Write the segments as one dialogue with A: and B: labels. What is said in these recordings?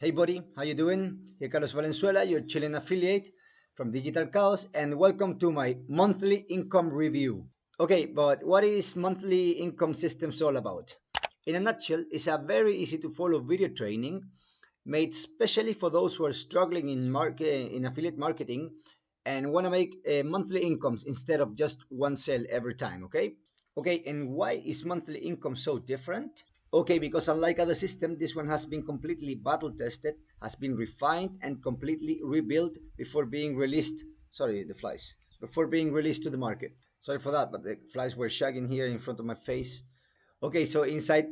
A: Hey buddy, how you doing? Here Carlos Valenzuela, your Chilean affiliate from Digital Chaos, and welcome to my monthly income review. Okay, but what is monthly income systems all about? In a nutshell, it's a very easy to follow video training made specially for those who are struggling in affiliate marketing and want to make monthly incomes instead of just one sale every time, okay? Okay, and why is monthly income so different? Okay, because unlike other systems, this one has been completely battle tested, has been refined and completely rebuilt before being released. Sorry, the flies. Before being released to the market. Sorry for that, but the flies were shagging here in front of my face. Okay, so inside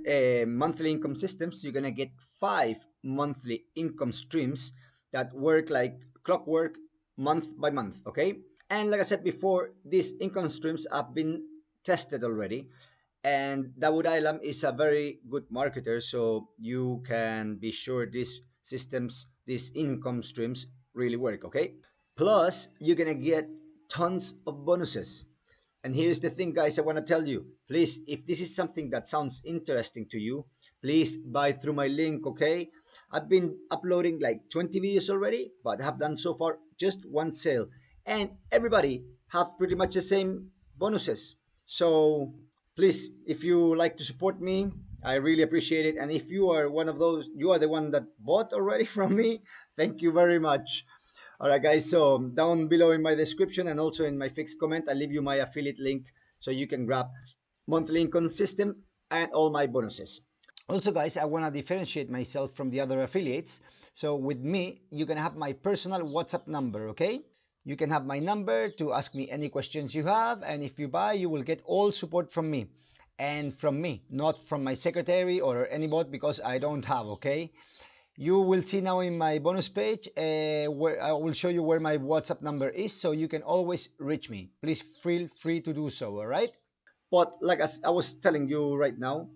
A: monthly income systems, you're gonna get 5 monthly income streams that work like clockwork month by month, okay? And like I said before, these income streams have been tested already. And Dawud Islam is a very good marketer, so you can be sure these systems, these income streams really work, okay? Plus, you're gonna get tons of bonuses. And here's the thing, guys, I want to tell you. Please, if this is something that sounds interesting to you, please buy through my link, okay? I've been uploading like 20 videos already, but have done so far just one sale. And everybody have pretty much the same bonuses. So please, if you like to support me, I really appreciate it. And if you are one of those, you are the one that bought already from me, thank you very much. All right, guys. So down below in my description and also in my fixed comment, I'll leave you my affiliate link so you can grab monthly income system and all my bonuses. Also, guys, I want to differentiate myself from the other affiliates. So with me, you can have my personal WhatsApp number, okay? You can have my number to ask me any questions you have. And if you buy, you will get all support from me. And from me, not from my secretary or any bot because I don't have, okay? You will see now in my bonus page where I will show you where my WhatsApp number is so you can always reach me. Please feel free to do so, all right? But like as I was telling you right now,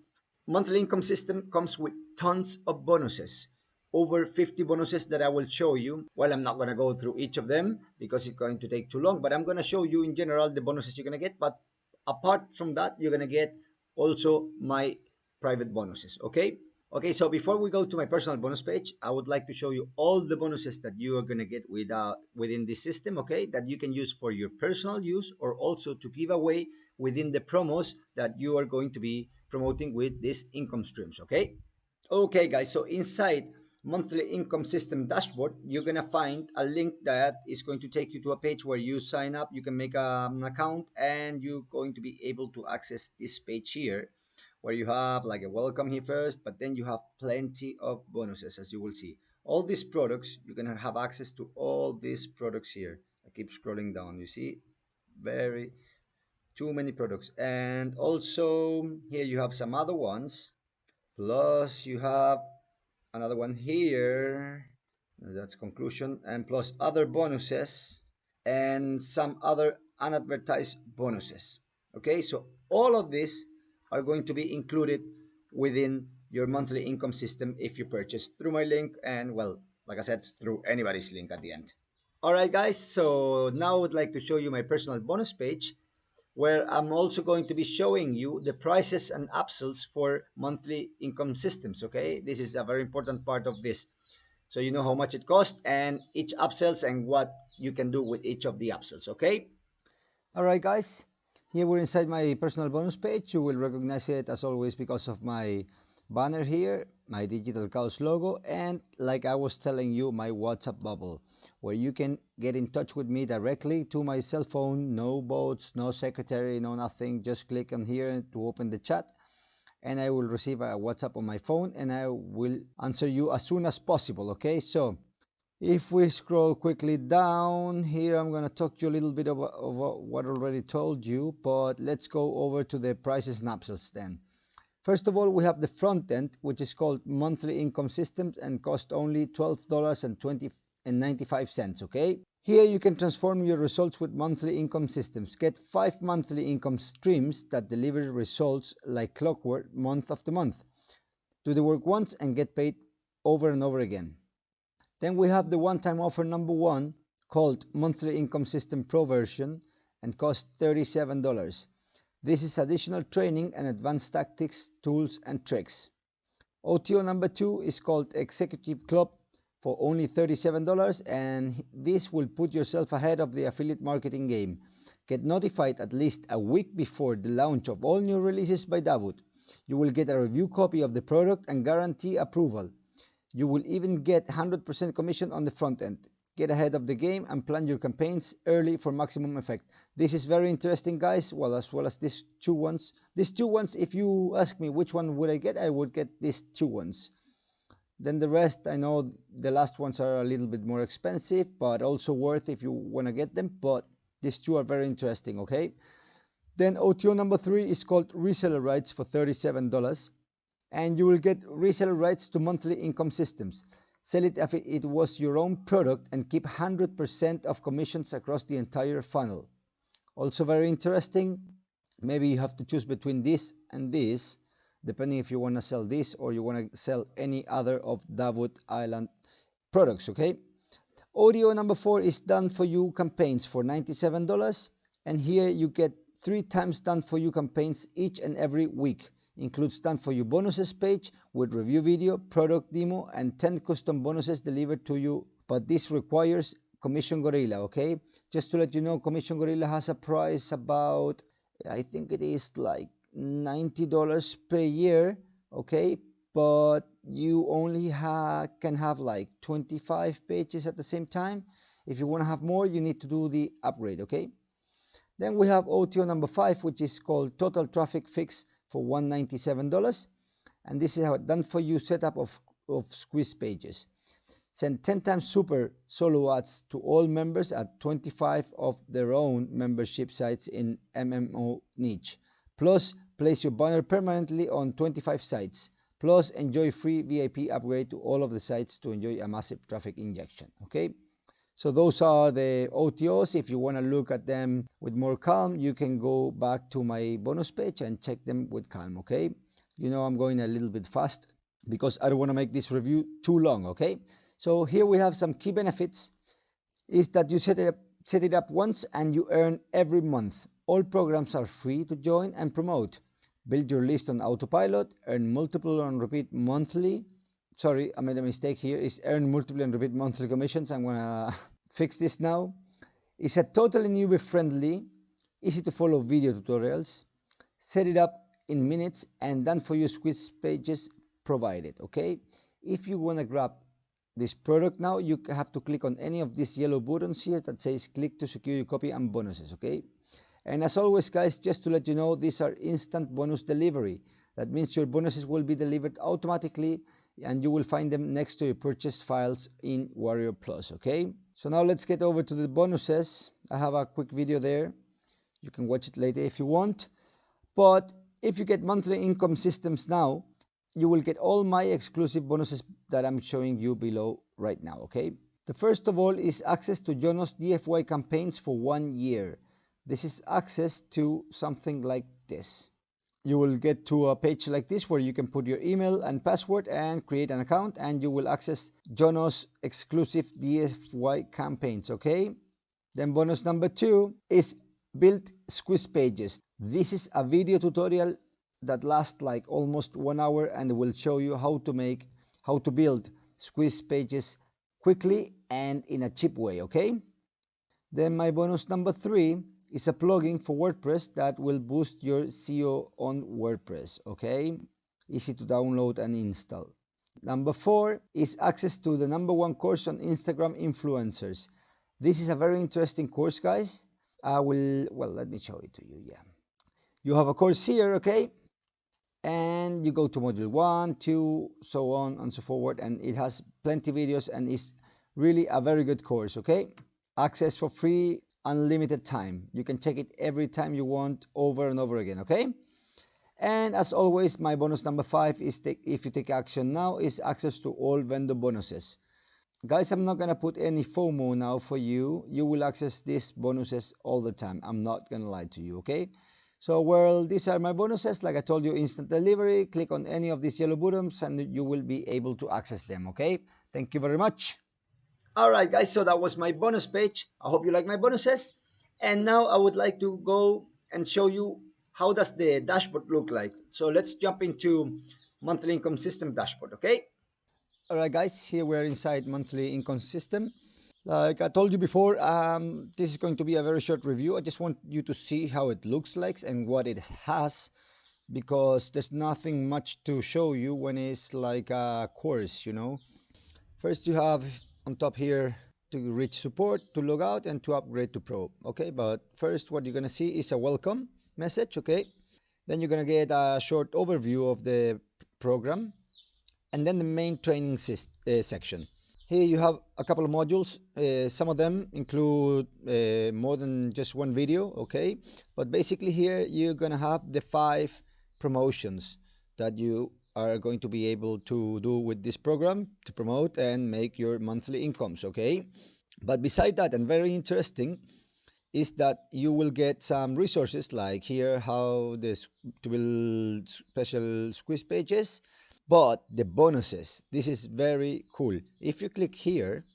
A: monthly income system comes with tons of bonuses. Over 50 bonuses that I will show you. Well, I'm not going to go through each of them because it's going to take too long, but I'm going to show you in general the bonuses you're going to get. But apart from that, you're going to get also my private bonuses, okay? Okay, so before we go to my personal bonus page, I would like to show you all the bonuses that you are going to get within this system, okay, that you can use for your personal use or also to give away within the promos that you are going to be promoting with these income streams, okay? Okay, guys, so inside monthly income system dashboard, you're going to find a link that is going to take you to a page where you sign up, you can make an account, and you're going to be able to access this page here where you have like a welcome here first, but then you have plenty of bonuses as you will see. All these products, you're going to have access to all these products here. I keep scrolling down, you see, very too many products. And also here you have some other ones. Plus you have another one here. That's conclusion. And plus other bonuses and some other unadvertised bonuses. Okay, so all of these are going to be included within your monthly income system if you purchase through my link and, well, like I said, through anybody's link at the end. All right, guys, so now I would like to show you my personal bonus page where I'm also going to be showing you the prices and upsells for monthly income systems, okay? This is a very important part of this. So you know how much it costs and each upsells and what you can do with each of the upsells, okay? All right, guys. Here we're inside my personal bonus page. You will recognize it as always because of my banner here, my Digital Chaos logo, and like I was telling you, my WhatsApp bubble, where you can get in touch with me directly to my cell phone. No bots, no secretary, no nothing. Just click on here to open the chat and I will receive a WhatsApp on my phone and I will answer you as soon as possible, okay? So if we scroll quickly down here, I'm going to talk to you a little bit of what I already told you, but let's go over to the prices and upsells then. First of all, we have the front end, which is called monthly income systems and cost only $12.95, okay? Here you can transform your results with monthly income systems. Get 5 monthly income streams that deliver results like clockwork month after month. Do the work once and get paid over and over again. Then we have the one-time offer number 1 called Monthly Income System Pro version and costs $37. This is additional training and advanced tactics, tools and tricks. OTO number 2 is called Executive Club for only $37, and this will put yourself ahead of the affiliate marketing game. Get notified at least a week before the launch of all new releases by Dawud. You will get a review copy of the product and guarantee approval. You will even get 100% commission on the front end. Get ahead of the game and plan your campaigns early for maximum effect. This is very interesting, guys, as well as these two ones. These two ones, if you ask me which one would I get, I would get these two ones. Then the rest, I know the last ones are a little bit more expensive, but also worth if you want to get them. But these two are very interesting, okay? Then OTO number 3 is called reseller rights for $37. And you will get reseller rights to monthly income systems. Sell it if it was your own product and keep 100% of commissions across the entire funnel. Also very interesting. Maybe you have to choose between this and this, depending if you want to sell this or you want to sell any other of Dawud Island products, okay? ODO number 4 is done for you campaigns for $97, and here you get 3 times done for you campaigns each and every week. Includes done for you bonuses page with review video, product demo, and 10 custom bonuses delivered to you, but this requires Commission Gorilla, okay? Just to let you know, Commission Gorilla has a price about, I think it is like $90 per year, okay? But you only can have like 25 pages at the same time. If you want to have more, you need to do the upgrade, okay? Then we have OTO number 5, which is called Total Traffic Fix for $197, and this is a done for you setup of squeeze pages. Send 10 times super solo ads to all members at 25 of their own membership sites in MMO niche. Plus, place your banner permanently on 25 sites. Plus, enjoy free VIP upgrade to all of the sites to enjoy a massive traffic injection. Okay, so those are the OTOs. If you want to look at them with more calm, you can go back to my bonus page and check them with calm. Okay, you know I'm going a little bit fast because I don't want to make this review too long. Okay, so here we have some key benefits. Is that you set it up once and you earn every month. All programs are free to join and promote. Build your list on autopilot, earn multiple on repeat monthly. Sorry, I made a mistake here. It's earn multiple and repeat monthly commissions. I'm gonna fix this now. It's a totally newbie friendly, easy to follow video tutorials. Set it up in minutes and done for you squeeze pages provided. Okay, if you wanna grab this product now, you have to click on any of these yellow buttons here that says click to secure your copy and bonuses. Okay, and as always, guys, just to let you know, these are instant bonus delivery. That means your bonuses will be delivered automatically and you will find them next to your purchase files in Warrior Plus. Okay, so now let's get over to the bonuses. I have a quick video there. You can watch it later if you want. But if you get monthly income systems now, you will get all my exclusive bonuses that I'm showing you below right now. Okay, the first of all is access to Jonas DFY campaigns for 1 year. This is access to something like this. You will get to a page like this where you can put your email and password and create an account, and you will access Jonas exclusive DFY campaigns. Okay, then bonus number 2 is build squeeze pages. This is a video tutorial that lasts like almost 1 hour and will show you how to build squeeze pages quickly and in a cheap way. Okay, then my bonus number 3 is a plugin for WordPress that will boost your SEO on WordPress. Okay, easy to download and install. Number 4 is access to the #1 course on Instagram influencers. This is a very interesting course, guys. Let me show it to you. Yeah, you have a course here. Okay, and you go to module 1, 2, so on and so forward, and it has plenty of videos and is really a very good course. Okay, access for free, unlimited time. You can check it every time you want, over and over again. Okay, and as always, my bonus number 5 is if you take action now, is access to all vendor bonuses. Guys, I'm not gonna put any FOMO now for you. You will access these bonuses all the time. I'm not gonna lie to you. Okay, so well, these are my bonuses. Like I told you, instant delivery. Click on any of these yellow buttons and you will be able to access them. Okay, thank you very much. Alright, guys, so that was my bonus page. I hope you like my bonuses. And now I would like to go and show you how does the dashboard look like. So let's jump into monthly income system dashboard. Okay, All right, guys, here we're inside monthly income system. Like I told you before, this is going to be a very short review. I just want you to see how it looks like and what it has, because there's nothing much to show you when it's like a course, you know. First, you have on top here to reach support, to log out, and to upgrade to pro. Okay, but first, what you're gonna see is a welcome message. Okay, then you're gonna get a short overview of the program, and then the main training section. Here you have a couple of modules. Some of them include more than just one video, okay? But basically here you're gonna have the 5 promotions that you are going to be able to do with this program to promote and make your monthly incomes, okay? But beside that, and very interesting, is that you will get some resources like here how this to build special squeeze pages. But the bonuses, this is very cool. If you click here,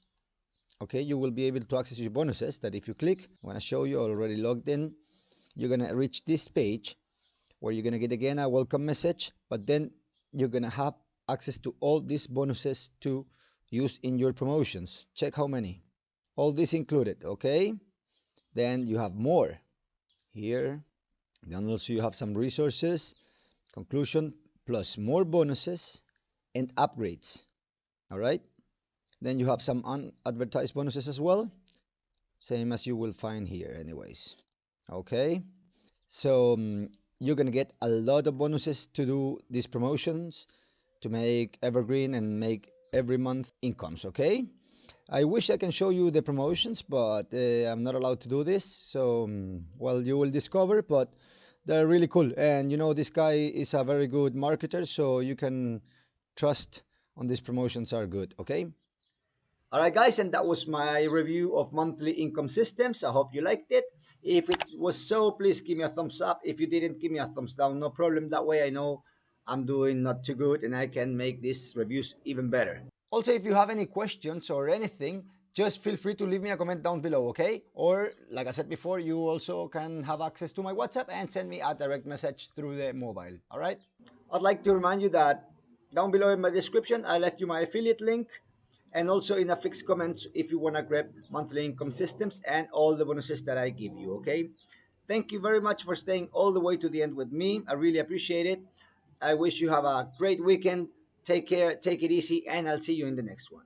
A: okay, you will be able to access your bonuses that if you click, I'm going to show you already logged in, you're going to reach this page where you're going to get again a welcome message, but then you're going to have access to all these bonuses to use in your promotions. Check how many. All this included, okay? Then you have more here. Then also you have some resources, conclusion, plus more bonuses and upgrades. All right. Then you have some unadvertised bonuses as well, same as you will find here anyways. Okay, so you're gonna get a lot of bonuses to do these promotions, to make evergreen and make every month incomes. Okay, I wish I can show you the promotions, but I'm not allowed to do this, so well, you will discover, but they're really cool. And you know, this guy is a very good marketer, so you can trust on these promotions are good. Okay. All right, guys, and that was my review of monthly income systems. I hope you liked it. If it was so, please give me a thumbs up. If you didn't, give me a thumbs down. No problem. That way I know I'm doing not too good and I can make these reviews even better. Also, if you have any questions or anything, just feel free to leave me a comment down below, okay? Or, like I said before, you also can have access to my WhatsApp and send me a direct message through the mobile, all right? I'd like to remind you that down below in my description, I left you my affiliate link, and also in a fixed comments if you want to grab monthly income systems and all the bonuses that I give you, okay? Thank you very much for staying all the way to the end with me. I really appreciate it. I wish you have a great weekend. Take care, take it easy, and I'll see you in the next one.